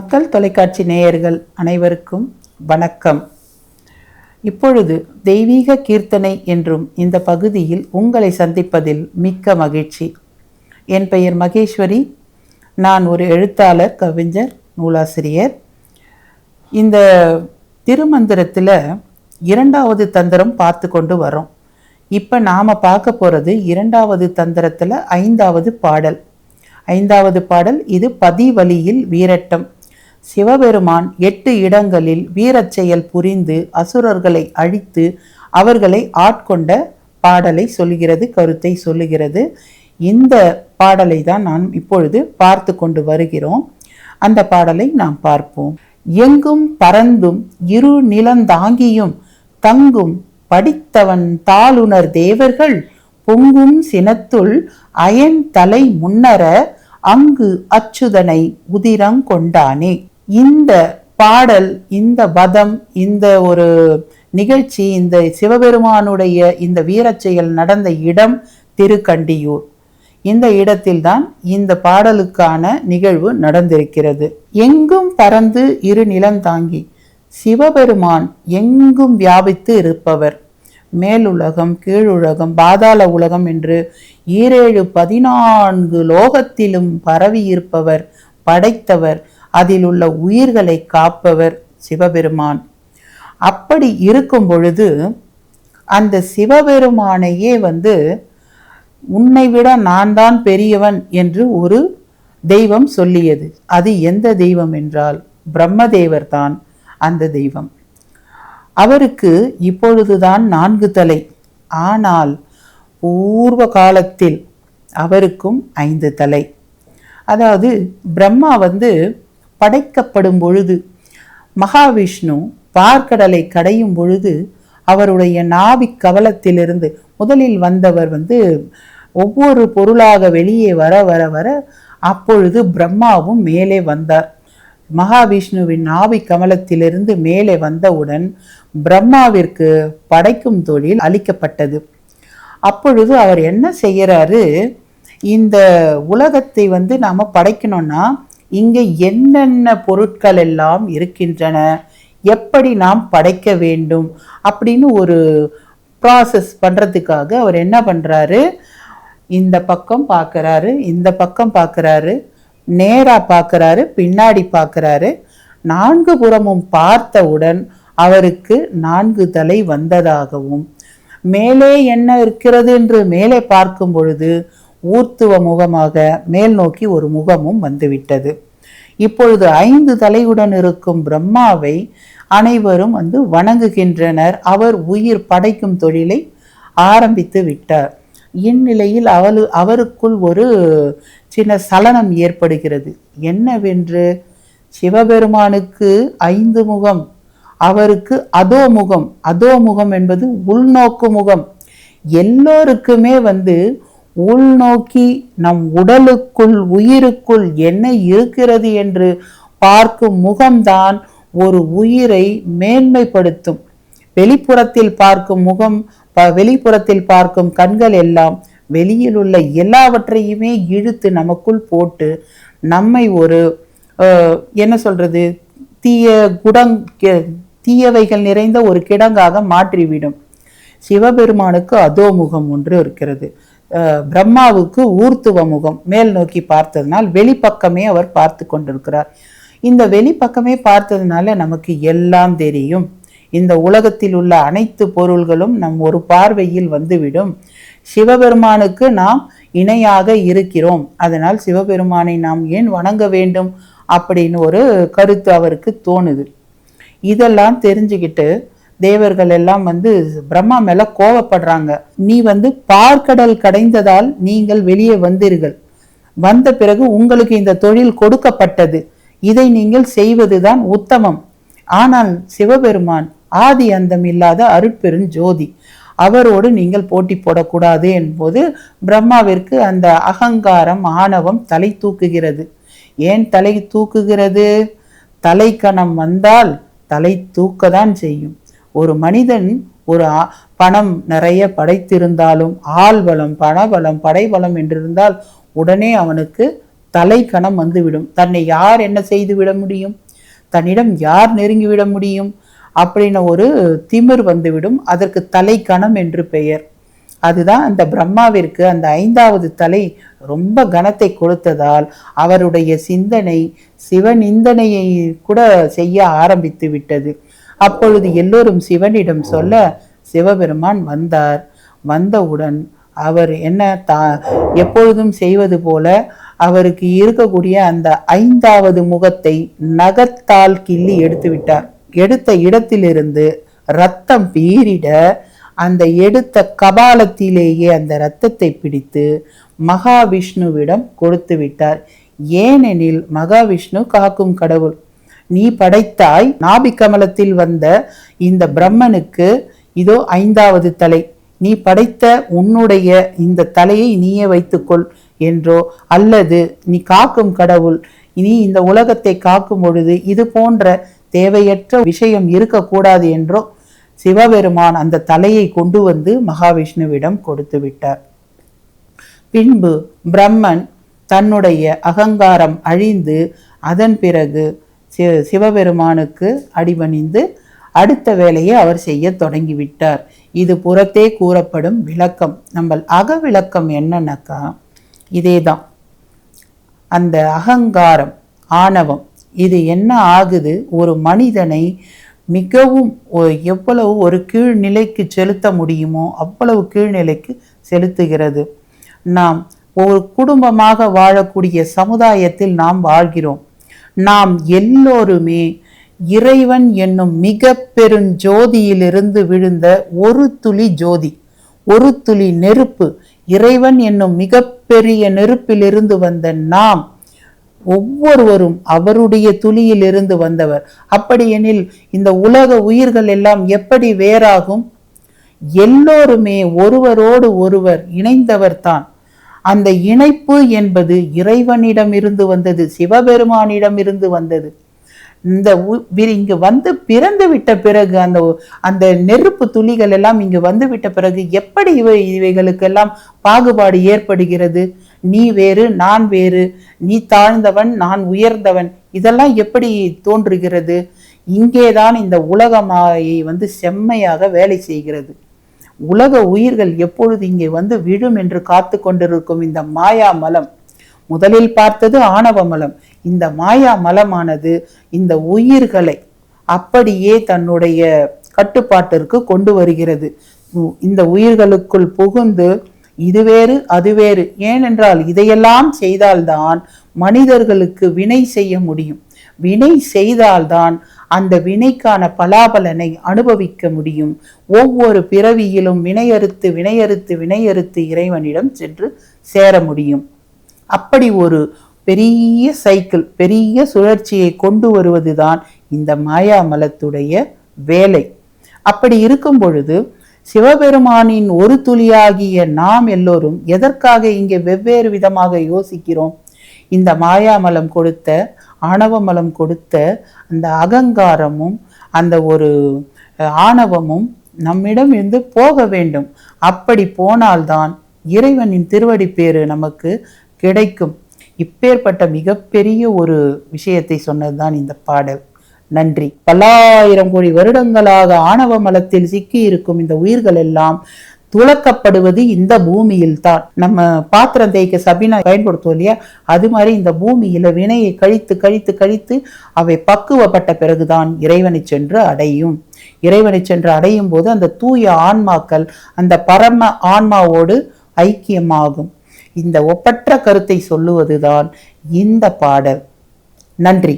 மக்கள் தொலைக்காட்சி நேயர்கள் அனைவருக்கும் வணக்கம். இப்பொழுது தெய்வீக கீர்த்தனை என்றும் இந்த பகுதியில் உங்களை சந்திப்பதில் மிக்க மகிழ்ச்சி. என் பெயர் மகேஸ்வரி. நான் ஒரு எழுத்தாளர், கவிஞர், நூலாசிரியர். இந்த திருமந்திரத்தில் 2வது தந்திரம் பார்த்து கொண்டு வரோம். இப்போ நாம் பார்க்க போகிறது 2வது தந்திரத்தில் 5வது பாடல். 5வது பாடல் இது பதிவலியில் வீரட்டம். சிவபெருமான் 8 இடங்களில் வீரச் செயல் புரிந்து அசுரர்களை அழித்து அவர்களை ஆட்கொண்ட பாடலை சொல்லுகிறது, கருத்தை சொல்லுகிறது. இந்த பாடலை தான் நாம் இப்பொழுது பார்த்து கொண்டு வருகிறோம். அந்த பாடலை நாம் பார்ப்போம். எங்கும் பறந்தும் இரு நிலந்தாங்கியும் தங்கும் படித்தவன் தாளுணர் தேவர்கள் பொங்கும் சினத்துள் அயன் தலை முன்னர அங்கு அச்சுதனை உதிரங்கொண்டானே. இந்த பாடல், இந்த வதம், இந்த ஒரு நிகழ்ச்சி, இந்த சிவபெருமானுடைய இந்த வீரச்செயல் நடந்த இடம் திருக்கண்டியூர். இந்த இடத்தில்தான் இந்த பாடலுக்கான நிகழ்வு நடந்திருக்கிறது. எங்கும் பறந்து இரு நிலந்தாங்கி, சிவபெருமான் எங்கும் வியாபித்து இருப்பவர். மேலுலகம், கீழுலகம், பாதாள உலகம் என்று 14 லோகத்திலும் பரவி இருப்பவர், படைத்தவர், அதில் உள்ள உயிர்களை காப்பவர் சிவபெருமான். அப்படி இருக்கும் பொழுது அந்த சிவபெருமானையே உன்னை விட நான் தான் பெரியவன் என்று ஒரு தெய்வம் சொல்லியது. அது எந்த தெய்வம் என்றால் பிரம்மதேவர் தான் அந்த தெய்வம். அவருக்கு இப்பொழுதுதான் 4 தலை. ஆனால் பூர்வ காலத்தில் அவருக்கும் 5 தலை. அதாவது பிரம்மா படைக்கப்படும் பொழுது, மகாவிஷ்ணு பார்க்கடலை கடையும் பொழுது அவருடைய நாபிக் கவலத்திலிருந்து முதலில் வந்தவர் ஒவ்வொரு பொருளாக வெளியே வர வர வர அப்பொழுது பிரம்மாவும் மேலே வந்தார். மகாவிஷ்ணுவின் நாபி கமலத்திலிருந்து மேலே வந்தவுடன் பிரம்மாவிற்கு படைக்கும் தொழில் அளிக்கப்பட்டது. அப்பொழுது அவர் என்ன செய்யறாரு, இந்த உலகத்தை நாம படைக்கணும்னா இங்கே என்னென்ன பொருட்கள் எல்லாம் இருக்கின்றன, எப்படி நாம் படைக்க வேண்டும் அப்படின்னு ஒரு ப்ராசஸ் பண்றதுக்காக அவர் என்ன பண்றாரு, இந்த பக்கம் பார்க்கறாரு, இந்த பக்கம் பார்க்கறாரு, நேரா பார்க்கறாரு, பின்னாடி பார்க்கறாரு. 4 புறமும் பார்த்தவுடன் அவருக்கு 4 தலை வந்ததாகவும், மேலே என்ன இருக்கிறது என்று மேலே பார்க்கும் பொழுது ஊர்த்துவ முகமாக மேல் நோக்கி ஒரு முகமும் வந்துவிட்டது. இப்பொழுது 5 தலையுடன் இருக்கும் பிரம்மாவை அனைவரும் வணங்குகின்றனர். அவர் உயிர் படைக்கும் தொழிலை ஆரம்பித்து விட்டார். இந்நிலையில் அவருக்குள் ஒரு சின்ன சலனம் ஏற்படுகிறது. என்னவென்று, சிவபெருமானுக்கு 5 முகம், அவருக்கு அதோமுகம். அதோமுகம் என்பது உள்நோக்கு முகம். எல்லோருக்குமே உள்நோக்கி நம் உடலுக்குள், உயிருக்குள் என்ன இருக்கிறது என்று பார்க்கும் முகம்தான் ஒரு உயிரை மேன்மைப்படுத்தும். வெளிப்புறத்தில் பார்க்கும் முகம், வெளிப்புறத்தில் பார்க்கும் கண்கள் எல்லாம் வெளியில் உள்ள எல்லாவற்றையுமே இழுத்து நமக்குள் போட்டு நம்மை ஒரு என்ன சொல்றது, தீயவைகள் நிறைந்த ஒரு கிடங்காக மாற்றிவிடும். சிவபெருமானுக்கு அதோமுகம் ஒன்று இருக்கிறது. பிரம்மாவுக்கு ஊர்த்துவ முகம், மேல் நோக்கி பார்த்ததுனால் வெளிப்பக்கமே அவர் பார்த்து கொண்டிருக்கிறார். இந்த வெளிப்பக்கமே பார்த்ததுனால நமக்கு எல்லாம் தெரியும். இந்த உலகத்தில் உள்ள அனைத்து பொருள்களும் நம் ஒரு பார்வையில் வந்துவிடும். சிவபெருமானுக்கு நாம் இணையாக இருக்கிறோம், அதனால் சிவபெருமானை நாம் ஏன் வணங்க வேண்டும் அப்படின்னு ஒரு கருத்து அவருக்கு தோணுது. இதெல்லாம் தெரிஞ்சுக்கிட்டு தேவர்கள் எல்லாம் பிரம்மா மேல கோபப்படுறாங்க. நீ பார்க்கடல் கடைந்ததால் நீங்கள் வெளியே வந்தீர்கள், வந்த பிறகு உங்களுக்கு இந்த தொழில் கொடுக்கப்பட்டது, இதை நீங்கள் செய்வதுதான் உத்தமம். ஆனால் சிவபெருமான் ஆதி அந்தம் இல்லாத அருட்பெருஞ்சோதி, அவரோடு நீங்கள் போட்டி போடக்கூடாது என்பது பிரம்மாவிற்கு அந்த அகங்காரம், ஆணவம் தலை தூக்குகிறது. ஏன் தலை தூக்குகிறது? தலைக்கணம் வந்தால் தலை தூக்கதான் செய்யும். ஒரு மனிதன் ஒரு பணம் நிறைய படைத்திருந்தாலும், ஆள்பலம், பணபலம், படைபலம் என்றிருந்தால் உடனே அவனுக்கு தலைக்கணம் வந்துவிடும். தன்னை யார் என்ன செய்து விட முடியும், தன்னிடம் யார் நெருங்கி விட முடியும் அப்படின்னு ஒரு திமிர் வந்துவிடும். அதற்கு தலைக்கணம் என்று பெயர். அதுதான் அந்த பிரம்மாவிற்கு அந்த 5வது தலை ரொம்ப கனத்தை கொடுத்ததால் அவருடைய சிந்தனை சிவநிந்தனையை கூட செய்ய ஆரம்பித்து விட்டது. அப்பொழுது எல்லோரும் சிவனிடம் சொல்ல சிவபெருமான் வந்தார். வந்தவுடன் அவர் என்ன எப்பொழுதும் செய்வது போல அவருக்கு இருக்கக்கூடிய அந்த 5வது முகத்தை நகத்தால் கிள்ளி எடுத்து விட்டார். எடுத்த இடத்திலிருந்து இரத்தம் பீரிட அந்த எடுத்த கபாலத்திலேயே அந்த இரத்தத்தை பிடித்து மகாவிஷ்ணுவிடம் கொடுத்து விட்டார். ஏனெனில் மகாவிஷ்ணு காக்கும் கடவுள். நீ படைத்தாய், நாபி கமலத்தில் வந்த இந்த பிரம்மனுக்கு இதோ 5வது தலை, நீ படைத்த உன்னுடைய இந்த தலையை நீயே வைத்துக்கொள் என்றோ, அல்லது நீ காக்கும் கடவுள், நீ இந்த உலகத்தை காக்கும் பொழுது இது போன்ற தேவையற்ற விஷயம் இருக்கக்கூடாது என்றோ சிவபெருமான் அந்த தலையை கொண்டு வந்து மகாவிஷ்ணுவிடம் கொடுத்து விட்டார். பின்பு பிரம்மன் தன்னுடைய அகங்காரம் அழிந்து அதன் பிறகு சிவபெருமானுக்கு அடிபணிந்து அடுத்த வேலையை அவர் செய்ய தொடங்கிவிட்டார். இது புறத்தே கூறப்படும் விளக்கம். நம்ம அக விளக்கம் என்னன்னாக்கா இதேதான். அந்த அகங்காரம், ஆணவம், இது என்ன ஆகுது, ஒரு மனிதனை மிகவும் எவ்வளவு ஒரு கீழ்நிலைக்கு செலுத்த முடியுமோ அவ்வளவு கீழ்நிலைக்கு செலுத்துகிறது. நாம் ஒரு குடும்பமாக வாழக்கூடிய சமுதாயத்தில் நாம் வாழ்கிறோம். நாம் எல்லோருமே இறைவன் என்னும் மிக பெருஞ்சோதியிலிருந்து விழுந்த ஒரு துளி ஜோதி, ஒரு துளி நெருப்பு. இறைவன் என்னும் மிகப்பெரிய நெருப்பிலிருந்து வந்த நாம் ஒவ்வொருவரும் அவருடைய துளியிலிருந்து வந்தவர். அப்படியெனில் இந்த உலக உயிர்கள் எல்லாம் எப்படி வேறாகும்? எல்லோருமே ஒருவரோடு ஒருவர் இணைந்தவர் தான். அந்த இணைப்பு என்பது இறைவனிடம் இருந்து வந்தது, சிவபெருமானிடம் இருந்து வந்தது. இங்கு வந்து பிறந்து விட்ட பிறகு அந்த நெருப்பு துளிகள் எல்லாம் இங்கு வந்து விட்ட பிறகு எப்படி இவைகளுக்கெல்லாம் பாகுபாடு ஏற்படுகிறது? நீ வேறு, நான் வேறு, நீ தாழ்ந்தவன், நான் உயர்ந்தவன், இதெல்லாம் எப்படி தோன்றுகிறது? இங்கேதான் இந்த உலகமாயை செம்மையாக வேலை செய்கிறது. உலக உயிர்கள் எப்பொழுது இங்கே விழும் என்று காத்து கொண்டிருக்கும் இந்த மாயா மலம். முதலில் பார்த்தது ஆணவ மலம். இந்த மாயா மலமானது இந்த உயிர்களை அப்படியே தன்னுடைய கட்டுப்பாட்டிற்கு கொண்டு வருகிறது. இந்த உயிர்களுக்குள் புகுந்து இது வேறு அது வேறு. ஏனென்றால் இதையெல்லாம் செய்தால்தான் மனிதர்களுக்கு வினை செய்ய முடியும். வினை செய்தால்தான் அந்த வினைக்கான பலாபலனை அனுபவிக்க முடியும். ஒவ்வொரு பிறவியிலும் வினையறுத்து வினையறுத்து வினையறுத்து இறைவனிடம் சென்று சேர முடியும். அப்படி ஒரு பெரிய சைக்கிள், பெரிய சுழற்சியை கொண்டு வருவதுதான் இந்த மாயாமலத்துடைய வேலை. அப்படி இருக்கும் பொழுது சிவபெருமானின் ஒரு துளியாகிய நாம் எல்லோரும் எதற்காக இங்கே வெவ்வேறு விதமாக யோசிக்கிறோம்? இந்த மாயாமலம் கொடுத்த, ஆணவமலம் கொடுத்த அந்த அகங்காரமும் அந்த ஒரு ஆணவமும் நம்மிடம் இருந்து போக வேண்டும். அப்படி போனால்தான் இறைவனின் திருவடி பேறு நமக்கு கிடைக்கும். இப்பேற்பட்ட மிகப்பெரிய ஒரு விஷயத்தை சொன்னதுதான் இந்த பாடல். நன்றி. பல்லாயிரம் கோடி வருடங்களாக ஆணவ மலத்தில் சிக்கி இருக்கும் இந்த உயிர்கள் எல்லாம் துளக்கப்படுவது இந்த பூமியில் தான். நம்ம பாத்திரம் தேய்க்க சபினா பயன்படுத்துவோம் இல்லையா, அது மாதிரி இந்த பூமியில வினையை கழித்து கழித்து கழித்து அவை பக்குவப்பட்ட பிறகுதான் இறைவனை சென்று அடையும். இறைவனை சென்று அடையும் போது அந்த தூய ஆன்மாக்கள் அந்த பரம ஆன்மாவோடு ஐக்கியமாகும். இந்த ஒப்பற்ற கருத்தை சொல்லுவதுதான் இந்த பாடல். நன்றி.